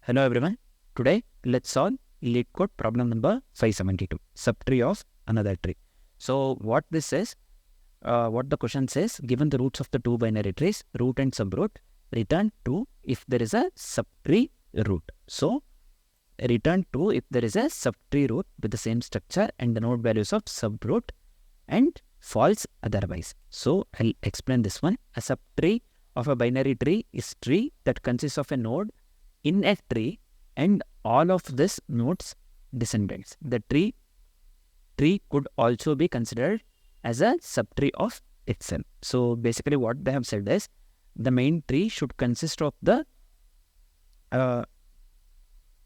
Hello everyone. Today let's solve Leetcode problem number 572, subtree of another tree. So what this says, what the question says, given the roots of the two binary trees, root and subroot, return true if there is a subtree root. So return true if there is a subtree root with the same structure and the node values of subroot, and false otherwise. So I'll explain this one. A subtree of a binary tree is tree that consists of a node in a tree and all of this node's descendants. The tree could also be considered as a subtree of itself. So basically what they have said is the main tree should consist of the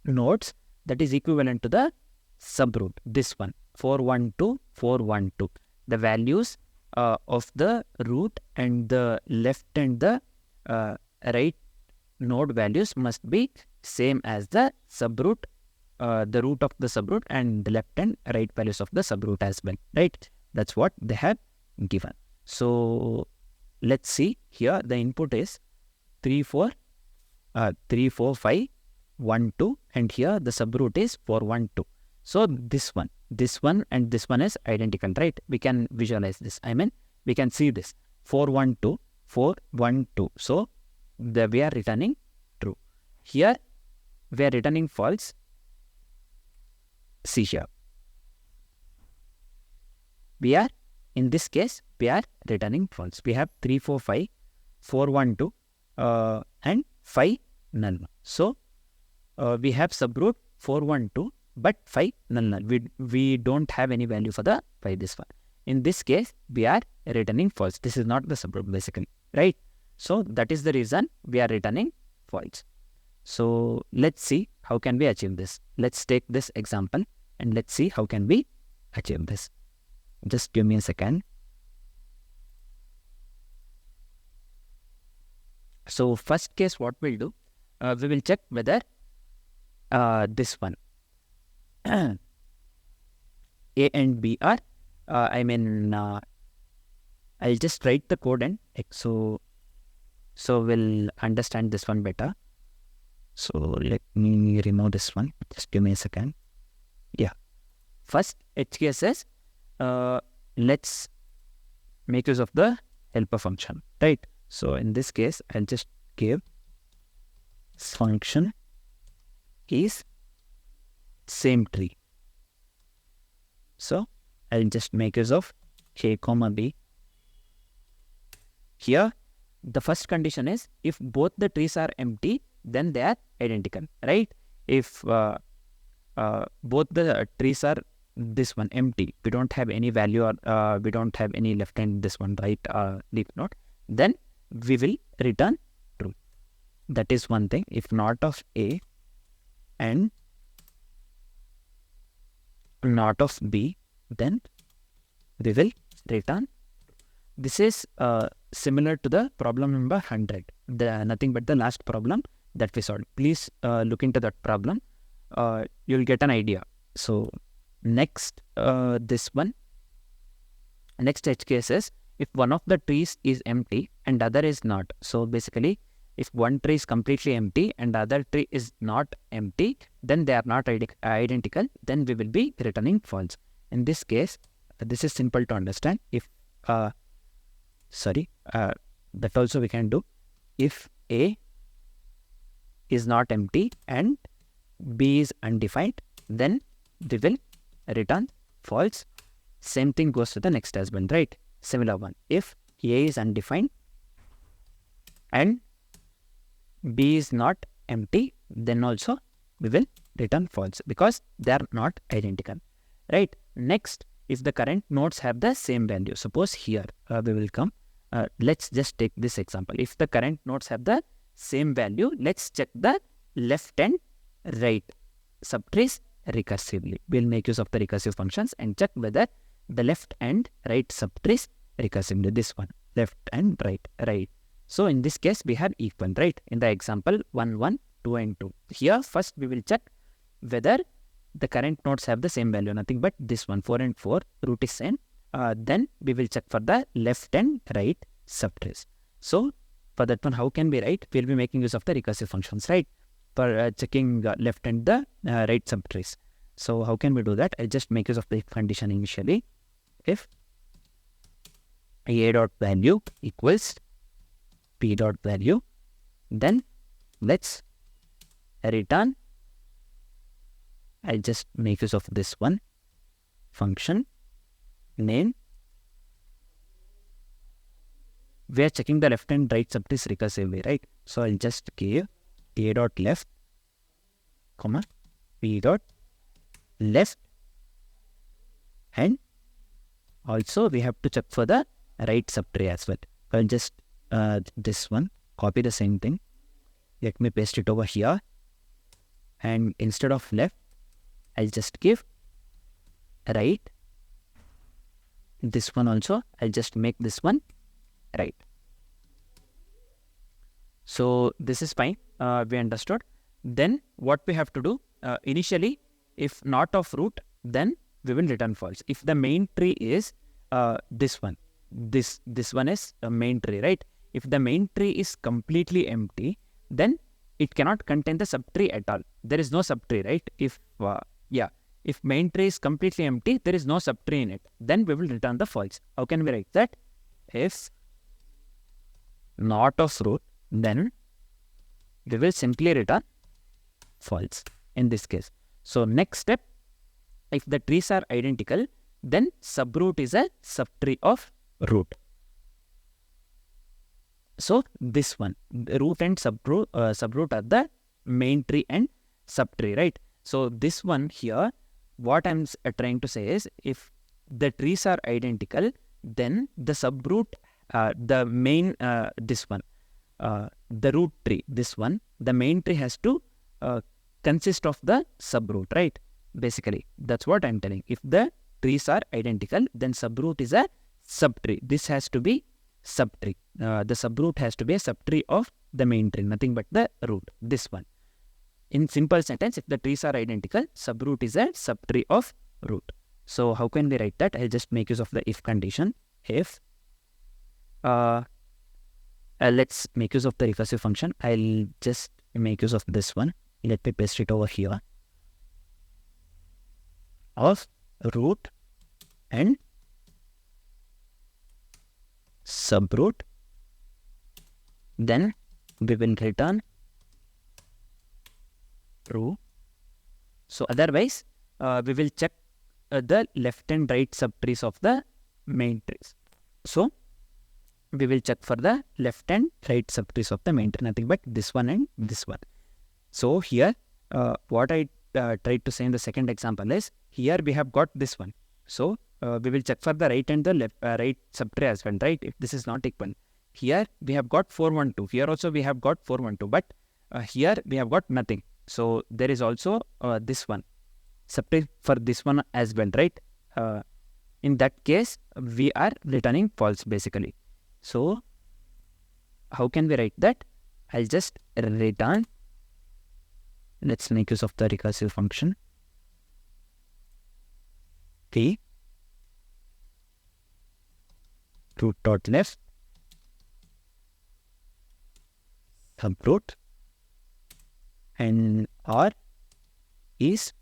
nodes that is equivalent to the subroot. This one, 412, 412. The values of the root and the left and the right node values must be same as the subroot, the root of the subroot and the left and right values of the subroot as well, right? That's what they have given. So let's see here. The input is 3, 4, 5, 1, 2, and here the subroot is 4, 1, 2. So this one and this one is identical, right? We can visualize this. I mean, we can see this 4, 1, 2, 4, 1, 2. So we are returning true. Here we are returning false. See here. In this case, we are returning false. We have 3, 4, 5, 4, 1, 2, and 5 null. So we have subroot 4, 1, 2, but 5 null. We don't have any value for the 5 this one. In this case, we are returning false. This is not the subroot basically, right? So that is the reason we are returning false. So let's see how can we achieve this. Let's take this example and let's see how can we achieve this. Just give me a second. So first case, what we'll do, we will check whether this one A and B are, I'll just write the code and so we'll understand this one better. So let me remove this one. Just give me a second. Yeah. First, HK says, let's make use of the helper function, right? So in this case, I'll just give function is same tree. So I'll just make use of A, B. Here, the first condition is if both the trees are empty, then they are identical, right? If both the trees are this one empty, we don't have any value or we don't have any left and this one right leaf node, then we will return true. That is one thing. If not of A and not of B, then we will return. This is similar to the problem number 100, nothing but the last problem that we solved. Please look into that problem. You'll get an idea. So next, this one. Next edge case is if one of the trees is empty and other is not. So basically, if one tree is completely empty and the other tree is not empty, then they are not identical. Then we will be returning false. In this case, this is simple to understand. If that also we can do. If A is not empty and B is undefined, then we will return false. Same thing goes to the next as well, right? Similar one. If A is undefined and B is not empty, then also we will return false because they are not identical, right? Next, if the current nodes have the same value, suppose here we will come. Let's just take this example. If the current nodes have the same value, let's check the left and right subtrees recursively. We'll make use of the recursive functions and check whether the left and right subtrees recursively. This one, left and right. So in this case, we have equal, right? In the example 1, 1, 2 and 2. Here, first we will check whether the current nodes have the same value, nothing but this one, 4 and 4, root is same. Then we will check for the left and right subtrees. So for that one, how can we write? We'll be making use of the recursive functions, right? checking left and the right subtrees. So how can we do that? I'll just make use of the if condition initially. If a dot value equals p dot value, then let's return. I'll just make use of this one function name. We are checking the left and right subtrees recursively, right? So I'll just give a dot left, comma p dot left, and also we have to check for the right subtree as well. I'll just this one, copy the same thing. Let me paste it over here, and instead of left, I'll just give right. This one also, I'll just make this one right. So this is fine. We understood. Then what we have to do, initially, if not of root, then we will return false. If the main tree is this one, this one is a main tree, right? If the main tree is completely empty, then it cannot contain the subtree at all. There is no subtree, right? If main tree is completely empty, there is no subtree in it, then we will return the false. How can we write that? If not of root, then we will simply return false in this case. So next step, if the trees are identical, then subroot is a subtree of root. So this one, root and subroot are the main tree and subtree, right? So this one here, what I'm trying to say is, if the trees are identical, then the subroot, the main, this one, the root tree, this one, the main tree has to consist of the subroot, right? Basically, that's what I'm telling. If the trees are identical, then subroot is a subtree. This has to be subtree. The subroot has to be a subtree of the main tree, nothing but the root, this one. In simple sentence, if the trees are identical, subroot is a subtree of root. So how can we write that? I'll just make use of the if condition. If let's make use of the recursive function. I'll just make use of this one. Let me paste it over here. Of root and subroot, then we will return true. So otherwise, we will check the left and right subtrees of the main trees. So we will check for the left and right subtrees of the main tree, nothing but this one and this one. So here, what I tried to say in the second example is, here we have got this one. So we will check for the right and the left right subtree as well, right? If this is not equal, here we have got 412. Here also we have got 412, but here we have got nothing. So there is also this one subtree for this one as well, right? In that case, we are returning false basically. So how can we write that? I'll just return. Let's make use of the recursive function. P root dot left subroot, and R is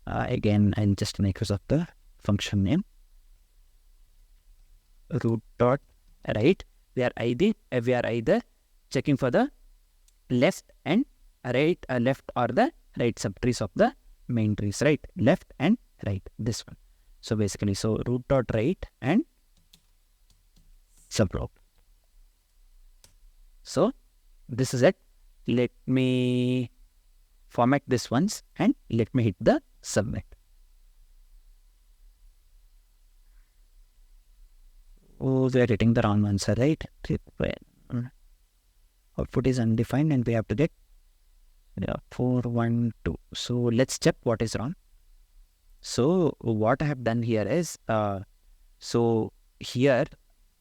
again I'll just make use of the function name root dot right. We are either checking for the left and right, left or the right subtrees of the main trees, right? Left and right, this one. So basically, so root dot right and subroot. So this is it. Let me format this once and let me hit the submit. Oh, we are hitting the wrong answer, right? Output is undefined and we have to get 412. So let's check what is wrong. So what I have done here is, so here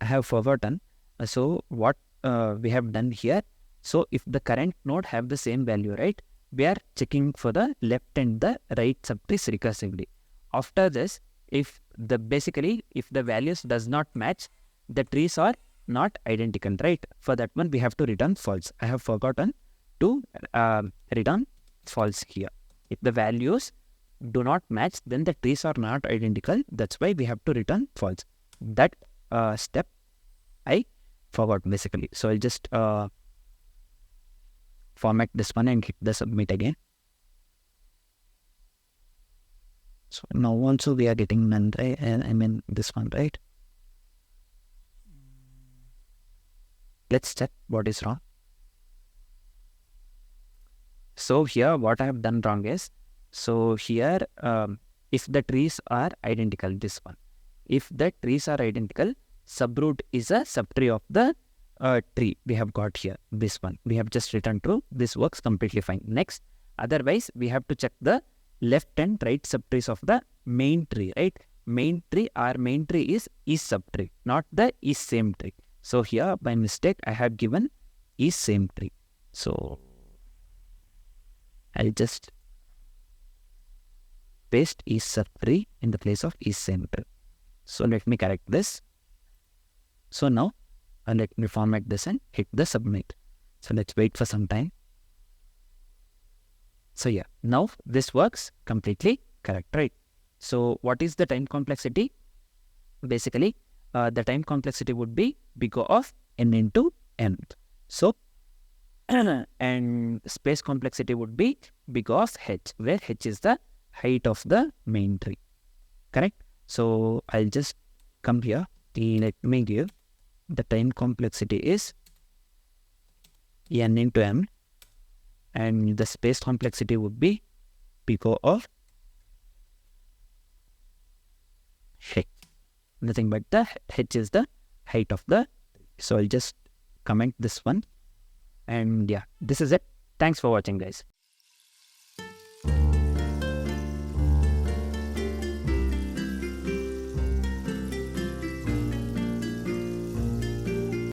I have forgotten. So what we have done here, so if the current node have the same value, right, we are checking for the left and the right subtrees recursively. After this, if the values does not match, the trees are not identical, right? For that one, we have to return false. I have forgotten. to return false here. If the values do not match, then the trees are not identical. That's why we have to return false. That step I forgot basically. So I'll just format this one and hit the submit again. So now also we are getting none, right? And I mean this one, right? Let's check what is wrong. So here what I have done wrong is, so here if the trees are identical, this one, if the trees are identical, subroot is a subtree of the tree we have got here. This one we have just returned true. This works completely fine. Next, otherwise we have to check the left and right subtrees of the main tree, right? Main tree, our main tree is subtree, not the is same tree. So here by mistake I have given is same tree. So I'll just paste is subtree in the place of is same tree. So let me correct this. So now let me format this and hit the submit. So let's wait for some time. So yeah, now this works completely correct, right? So what is the time complexity? Basically, the time complexity would be big O of n into m. So, and space complexity would be big O of h, where h is the height of the main tree, correct? So I'll just come here. Let me give the time complexity is n into m, and the space complexity would be big O of h. Nothing but the h is the height of the. So I'll just comment this one, and yeah, this is it. Thanks for watching, guys.